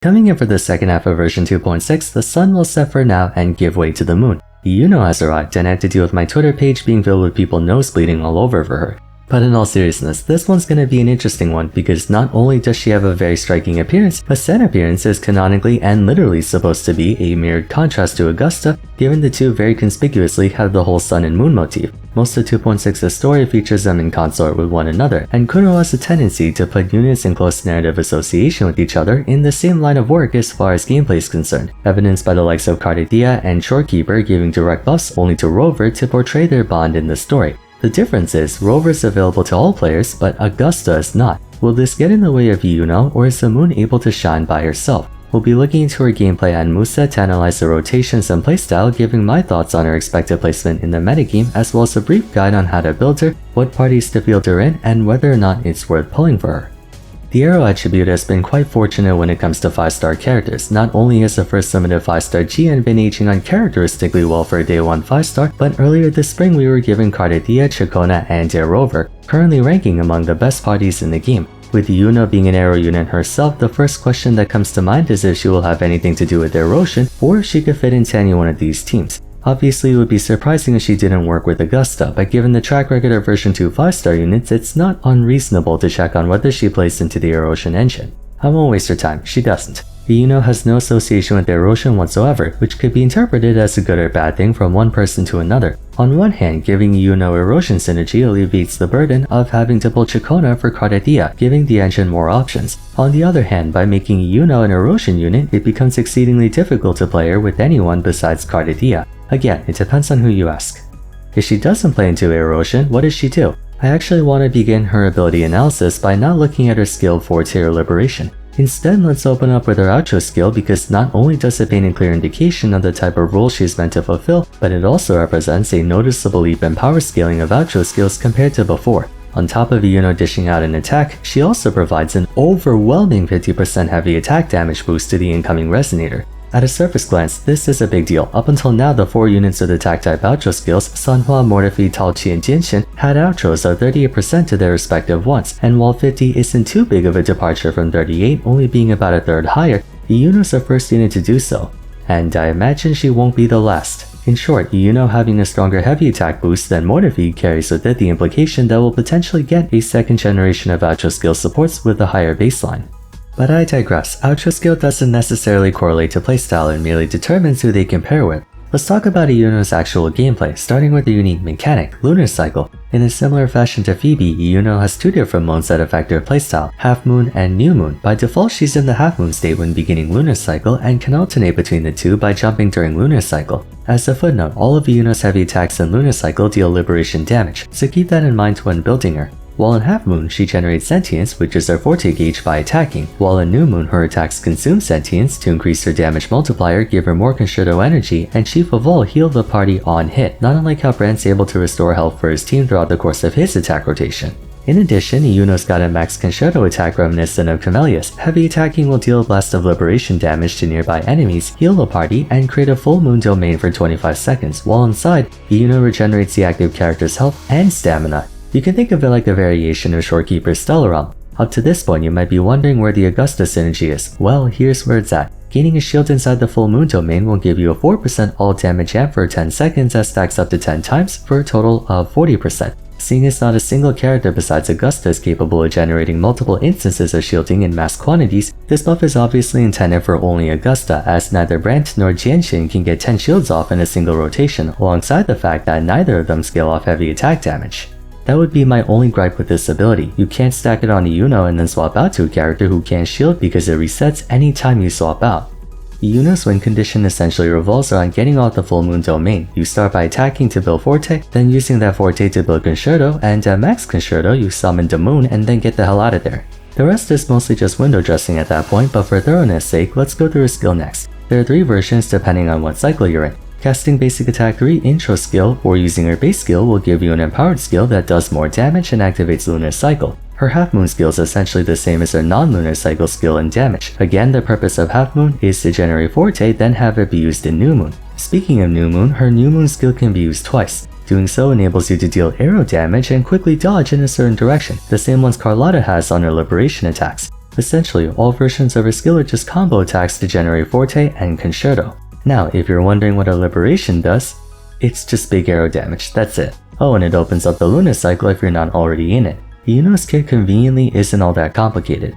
Coming in for the second half of version 2.6, the sun will set for now and give way to the moon. Iuno has arrived and I had to deal with my Twitter page being filled with people nosebleeding all over for her. But in all seriousness, this one's gonna be an interesting one because not only does she have a very striking appearance, but said appearance is canonically and literally supposed to be a mirrored contrast to Augusta, given the two very conspicuously have the whole sun and moon motif. Most of 2.6's story features them in consort with one another, and Kuro has a tendency to put units in close narrative association with each other in the same line of work as far as gameplay is concerned, evidenced by the likes of Cardidia and Shorekeeper giving direct buffs only to Rover to portray their bond in the story. The difference is, Rover is available to all players, but Augusta is not. Will this get in the way of Iuno, or is the moon able to shine by herself? We'll be looking into her gameplay and moveset to analyze the rotations and playstyle, giving my thoughts on her expected placement in the metagame, as well as a brief guide on how to build her, what parties to field her in, and whether or not it's worth pulling for her. The Aero attribute has been quite fortunate when it comes to 5-star characters. Not only has the first limited 5-star GN been aging uncharacteristically well for a day 1 5-star, but earlier this spring we were given Cardidia, Chacona, and Rover, currently ranking among the best parties in the game. With Iuno being an Aero unit herself, the first question that comes to mind is if she will have anything to do with erosion, or if she could fit into any one of these teams. Obviously, it would be surprising if she didn't work with Augusta, but given the track record of version 2 5-star units, it's not unreasonable to check on whether she plays into the erosion engine. I won't waste her time, she doesn't. Iuno has no association with erosion whatsoever, which could be interpreted as a good or bad thing from one person to another. On one hand, giving Iuno erosion synergy alleviates the burden of having to pull Chacona for Cardidia, giving the engine more options. On the other hand, by making Iuno an erosion unit, it becomes exceedingly difficult to play her with anyone besides Cardidia. Again, it depends on who you ask. If she doesn't play into erosion, what does she do? I actually want to begin her ability analysis by not looking at her skill Forte or Liberation. Instead, let's open up with her outro skill because not only does it paint a clear indication of the type of role she is meant to fulfill, but it also represents a noticeable leap in power scaling of outro skills compared to before. On top of Iuno dishing out an attack, she also provides an overwhelming 50% heavy attack damage boost to the incoming Resonator. At a surface glance, this is a big deal. Up until now, the 4 units of the attack-type outro skills, Sanhua, Mortefi, Talchi, and Jinshin, had outros of 38% to their respective ones, and while 50 isn't too big of a departure from 38, only being about a third higher, Iuno's the first unit to do so. And I imagine she won't be the last. In short, Iuno having a stronger heavy attack boost than Mortefi carries with it the implication that we'll potentially get a second generation of outro skill supports with a higher baseline. But I digress, outro skill doesn't necessarily correlate to playstyle and merely determines who they compare with. Let's talk about Iuno's actual gameplay, starting with a unique mechanic, Lunar Cycle. In a similar fashion to Phoebe, Iuno has 2 different modes that affect her playstyle, Half Moon and New Moon. By default, she's in the Half Moon state when beginning Lunar Cycle and can alternate between the two by jumping during Lunar Cycle. As a footnote, all of Iuno's heavy attacks in Lunar Cycle deal Liberation damage, so keep that in mind when building her. While in Half Moon, she generates sentience, which is her Forte gauge, by attacking, while in New Moon, her attacks consume sentience to increase her damage multiplier, give her more Concerto energy, and chief of all, heal the party on hit, not unlike how Brand's able to restore health for his team throughout the course of his attack rotation. In addition, Iuno's got a max Concerto attack reminiscent of Camellia's. Heavy attacking will deal a blast of Liberation damage to nearby enemies, heal the party, and create a full moon domain for 25 seconds, while inside, Iuno regenerates the active character's health and stamina. You can think of it like a variation of Shorekeeper's Stellar Realm. Up to this point, you might be wondering where the Augusta synergy is. Well, here's where it's at. Gaining a shield inside the full moon domain will give you a 4% all damage amp for 10 seconds that stacks up to 10 times for a total of 40%. Seeing as not a single character besides Augusta is capable of generating multiple instances of shielding in mass quantities, this buff is obviously intended for only Augusta, as neither Brand nor Jianshin can get 10 shields off in a single rotation, alongside the fact that neither of them scale off heavy attack damage. That would be my only gripe with this ability. You can't stack it on Iuno and then swap out to a character who can't shield because it resets anytime you swap out. Iuno's win condition essentially revolves around getting off the full moon domain. You start by attacking to build Forte, then using that Forte to build Concerto, and at max Concerto you summon the moon and then get the hell out of there. The rest is mostly just window dressing at that point, but for thoroughness sake, let's go through a skill next. There are 3 versions depending on what cycle you're in. Casting Basic Attack 3 intro skill or using her base skill will give you an empowered skill that does more damage and activates Lunar Cycle. Her Half Moon skill is essentially the same as her non-Lunar Cycle skill and damage. Again, the purpose of Half Moon is to generate Forte, then have it be used in New Moon. Speaking of New Moon, her New Moon skill can be used twice. Doing so enables you to deal Aero damage and quickly dodge in a certain direction, the same ones Carlotta has on her Liberation attacks. Essentially, all versions of her skill are just combo attacks to generate Forte and Concerto. Now, if you're wondering what a Liberation does, it's just big arrow damage, that's it. Oh, and it opens up the lunar cycle if you're not already in it. Iuno's kit conveniently isn't all that complicated.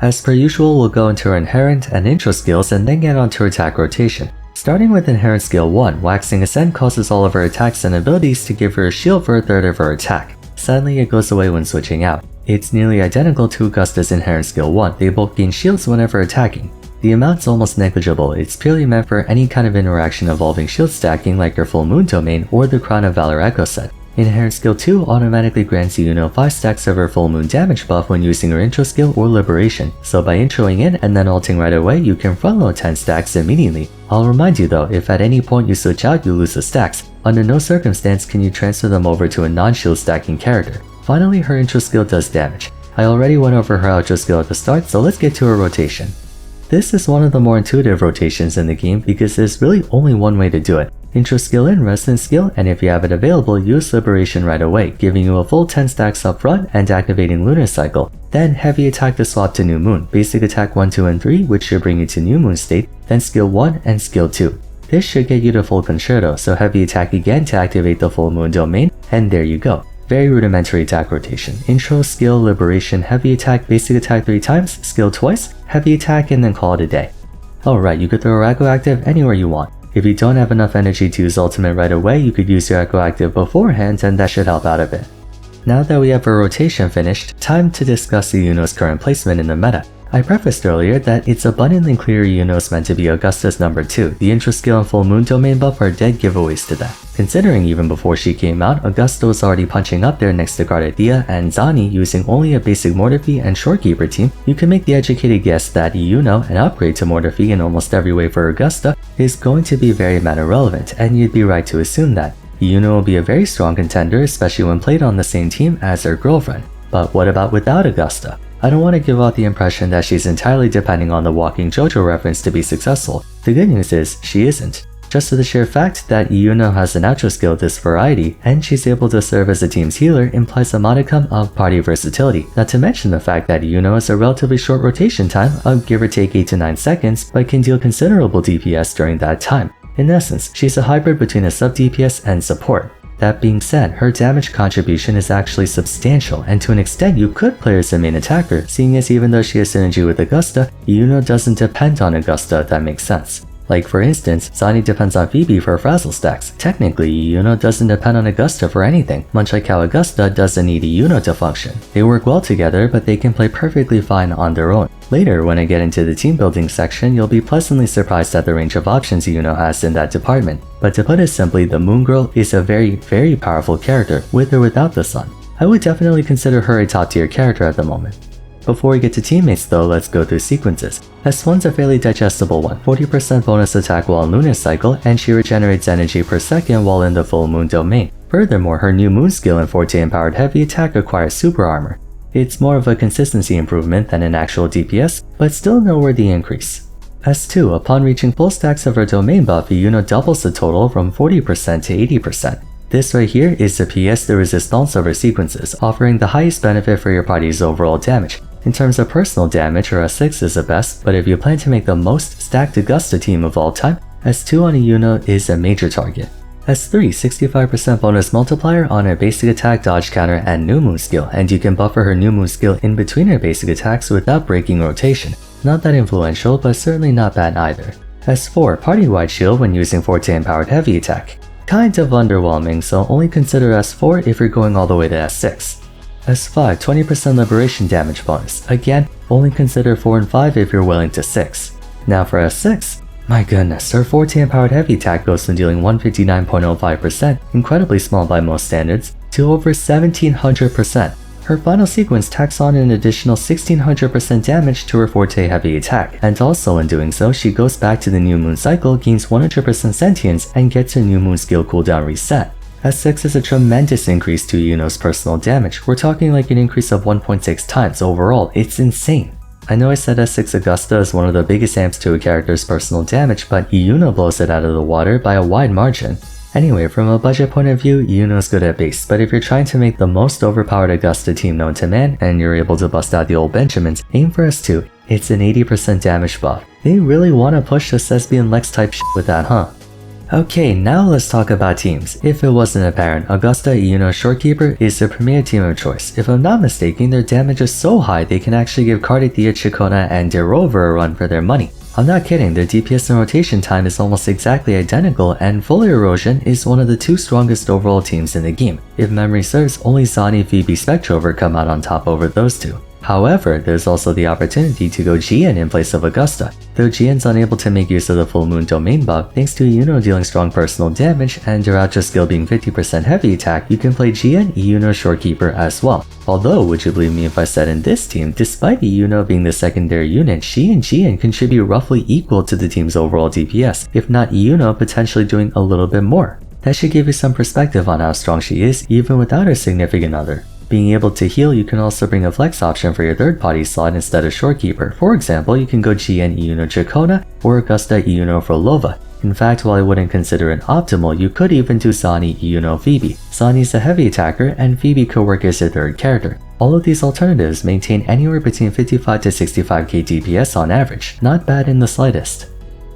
As per usual, we'll go into her inherent and intro skills and then get onto her attack rotation. Starting with inherent skill 1, Waxing Ascent causes all of her attacks and abilities to give her a shield for a third of her attack. Sadly, it goes away when switching out. It's nearly identical to Augusta's inherent skill 1, they both gain shields whenever attacking. The amount's almost negligible, it's purely meant for any kind of interaction involving shield stacking like your full moon domain or the Crown of Valor Echo set. Inherent skill 2 automatically grants Iuno 5 stacks of her full moon damage buff when using her intro skill or liberation, so by introing in and then ulting right away you can front load 10 stacks immediately. I'll remind you though, if at any point you switch out you lose the stacks, under no circumstance can you transfer them over to a non-shield stacking character. Finally, her intro skill does damage. I already went over her outro skill at the start, so let's get to her rotation. This is one of the more intuitive rotations in the game because there's really only one way to do it. Intro skill in, resident skill, and if you have it available, use liberation right away, giving you a full 10 stacks up front and activating lunar cycle. Then heavy attack to swap to new moon, basic attack 1, 2, and 3 which should bring you to new moon state, then skill 1 and skill 2. This should get you to full concerto, so heavy attack again to activate the full moon domain, and there you go. Very rudimentary attack rotation. Intro, skill, liberation, heavy attack, basic attack 3 times, skill twice, heavy attack, and then call it a day. Alright, you could throw your Echo Active anywhere you want. If you don't have enough energy to use ultimate right away, you could use your Echo Active beforehand and that should help out a bit. Now that we have our rotation finished, time to discuss Iuno's current placement in the meta. I prefaced earlier that it's abundantly clear Iuno is meant to be Augusta's number 2, the intro skill and full moon domain buff are dead giveaways to that. Considering even before she came out, Augusta was already punching up there next to Gardedia and Zani using only a basic Mortarfy and Shorekeeper team, you can make the educated guess that Iuno, an upgrade to Mortarfy in almost every way for Augusta, is going to be very meta relevant, and you'd be right to assume that. Iuno will be a very strong contender, especially when played on the same team as her girlfriend. But what about without Augusta? I don't want to give out the impression that she's entirely depending on the walking JoJo reference to be successful. The good news is, she isn't. Just for the sheer fact that Iuno has an outro skill this variety, and she's able to serve as a team's healer implies a modicum of party versatility, not to mention the fact that Iuno has a relatively short rotation time of give or take 8 to 9 seconds, but can deal considerable DPS during that time. In essence, she's a hybrid between a sub DPS and support. That being said, her damage contribution is actually substantial, and to an extent you could play her as a main attacker, seeing as even though she has synergy with Augusta, Iuno doesn't depend on Augusta if that makes sense. Like for instance, Zani depends on Phoebe for frazzle stacks. Technically, Iuno doesn't depend on Augusta for anything, much like how Augusta doesn't need Iuno to function. They work well together, but they can play perfectly fine on their own. Later, when I get into the team building section, you'll be pleasantly surprised at the range of options Iuno has in that department. But to put it simply, the Moon Girl is a very, very powerful character, with or without the sun. I would definitely consider her a top tier character at the moment. Before we get to teammates though, let's go through sequences. S1's a fairly digestible one, 40% bonus attack while in lunar cycle, and she regenerates energy per second while in the full moon domain. Furthermore, her new moon skill and Forte empowered heavy attack acquires super armor. It's more of a consistency improvement than an actual DPS, but still a noteworthy increase. S2, upon reaching full stacks of her domain buff, Iuno doubles the total from 40% to 80%. This right here is the pièce de résistance of her sequences, offering the highest benefit for your party's overall damage. In terms of personal damage, her S6 is the best, but if you plan to make the most stacked Augusta team of all time, S2 on Iuno is a major target. S3, 65% bonus multiplier on her basic attack, dodge counter, and new moon skill, and you can buffer her new moon skill in between her basic attacks without breaking rotation. Not that influential, but certainly not bad either. S4, party-wide shield when using Forte empowered heavy attack. Kind of underwhelming, so only consider S4 if you're going all the way to S6. S5, 20% liberation damage bonus. Again, only consider 4 and 5 if you're willing to 6. Now for S6, my goodness, her Forte empowered heavy attack goes from dealing 159.05%, incredibly small by most standards, to over 1700%. Her final sequence tacks on an additional 1600% damage to her Forte heavy attack, and also in doing so, she goes back to the new moon cycle, gains 100% sentience, and gets her new moon skill cooldown reset. S6 is a tremendous increase to Iuno's personal damage. We're talking like an increase of 1.6 times overall, it's insane. I know I said S6 Augusta is one of the biggest amps to a character's personal damage, but Iuno blows it out of the water by a wide margin. Anyway, from a budget point of view, Iuno's good at base, but if you're trying to make the most overpowered Augusta team known to man, and you're able to bust out the old Benjamins, aim for S2. It's an 80% damage buff. They really want to push the Thespian Lex type shit with that, huh? Okay, now let's talk about teams. If it wasn't apparent, Augusta Iuno Shorekeeper is the premier team of choice. If I'm not mistaken, their damage is so high they can actually give Carditia, Chikona, and Derover a run for their money. I'm not kidding, their DPS and rotation time is almost exactly identical, and Foliar Erosion is one of the 2 strongest overall teams in the game. If memory serves, only Zani, Phoebe, Spectrover come out on top over those 2. However, there's also the opportunity to go GN in place of Augusta. Though GN's unable to make use of the full moon domain buff, thanks to Iuno dealing strong personal damage and Duracha skill being 50% heavy attack, you can play GN Iuno Shorekeeper as well. Although, would you believe me if I said in this team, despite Iuno being the secondary unit, she and GN contribute roughly equal to the team's overall DPS, if not Iuno potentially doing a little bit more. That should give you some perspective on how strong she is, even without her significant other. Being able to heal, you can also bring a flex option for your third party slot instead of Shorekeeper. For example, you can go GN Iuno Chikona or Augusta Iuno for Lova. In fact, while I wouldn't consider it optimal, you could even do Zani Iuno Phoebe. Zani's a heavy attacker and Phoebe could work as your third character. All of these alternatives maintain anywhere between 55 to 65k DPS on average. Not bad in the slightest.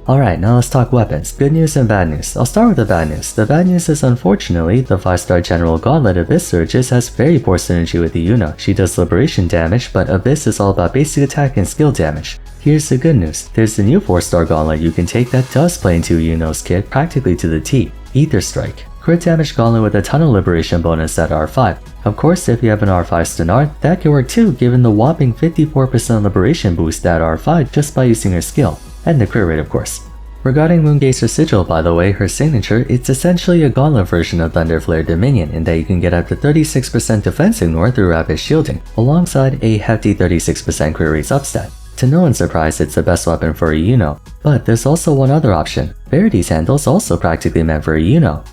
Alright, now let's talk weapons. Good news and bad news. I'll start with the bad news. The bad news is unfortunately, the 5-star General Gauntlet Abyss Surges has very poor synergy with Iuno. She does liberation damage, but Abyss is all about basic attack and skill damage. Here's the good news. There's the new 4-star Gauntlet you can take that does play into Iuno's kit practically to the T. Ether Strike. Crit damage gauntlet with a ton of liberation bonus at R5. Of course, if you have an R5 Stenard, that can work too given the whopping 54% liberation boost at R5 just by using her skill. And the crit rate, of course. Regarding Moongazer Sigil, by the way, her signature, it's essentially a gauntlet version of Thunderflare Dominion in that you can get up to 36% defense ignore through rapid shielding, alongside a hefty 36% crit rate substat. To no one's surprise, it's the best weapon for Iuno. But there's also one other option. Verity's Handle's also practically meant for Iuno.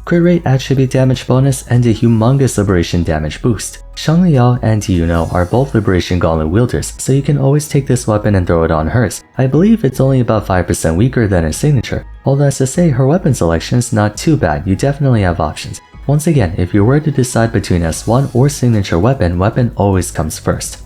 Crit rate, attribute damage bonus, and a humongous liberation damage boost. Shangliao and Iuno are both liberation gauntlet wielders, so you can always take this weapon and throw it on hers. I believe it's only about 5% weaker than her signature. Although as to say, her weapon selection is not too bad, you definitely have options. Once again, if you were to decide between S1 or signature weapon always comes first.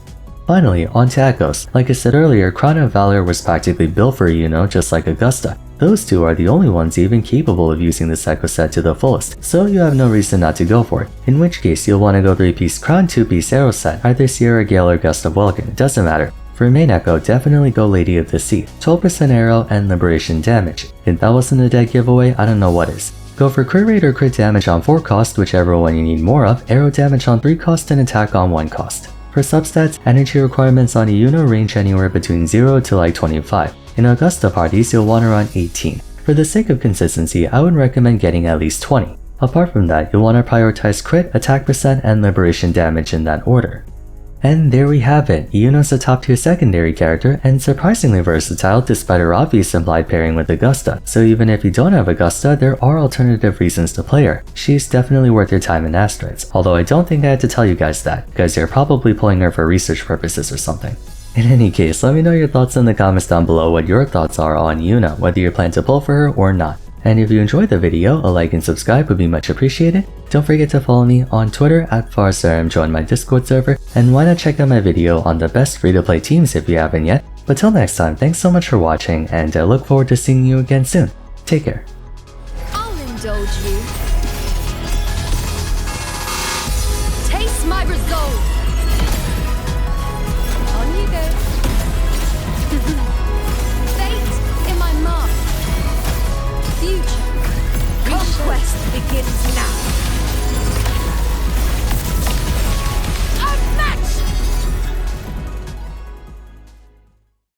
Finally, on to Echoes. Like I said earlier, Crown of Valor was practically built for Iuno just like Augusta. Those 2 are the only ones even capable of using this Echo set to the fullest, so you have no reason not to go for it. In which case, you'll want to go 3-piece Crown 2-piece Aero set, either Sierra Gale or Gust of Welkin, it doesn't matter. For main Echo, definitely go Lady of the Sea, 12% Aero and liberation damage. If that wasn't a dead giveaway, I don't know what is. Go for crit rate or crit damage on 4 cost, whichever one you need more of, Aero damage on 3 cost and attack on 1 cost. For substats, energy requirements on Iuno range anywhere between 0 to like 25. In Augusta parties, you'll want around 18. For the sake of consistency, I would recommend getting at least 20. Apart from that, you'll want to prioritize crit, attack percent, and liberation damage in that order. And there we have it. Iuno's a top tier secondary character and surprisingly versatile despite her obvious implied pairing with Augusta, so even if you don't have Augusta, there are alternative reasons to play her. She's definitely worth your time in Asteroids, although I don't think I had to tell you guys that, because you're probably pulling her for research purposes or something. In any case, let me know your thoughts in the comments down below what your thoughts are on Iuno, whether you plan to pull for her or not. And if you enjoyed the video, a like and subscribe would be much appreciated. Don't forget to follow me on Twitter @FarsRM, join my Discord server, and why not check out my video on the best free-to-play teams if you haven't yet. But till next time, thanks so much for watching, and I look forward to seeing you again soon. Take care. I'll indulge you. Taste my resolve. On you go. Fate in my mark. Future. Conquest begins now.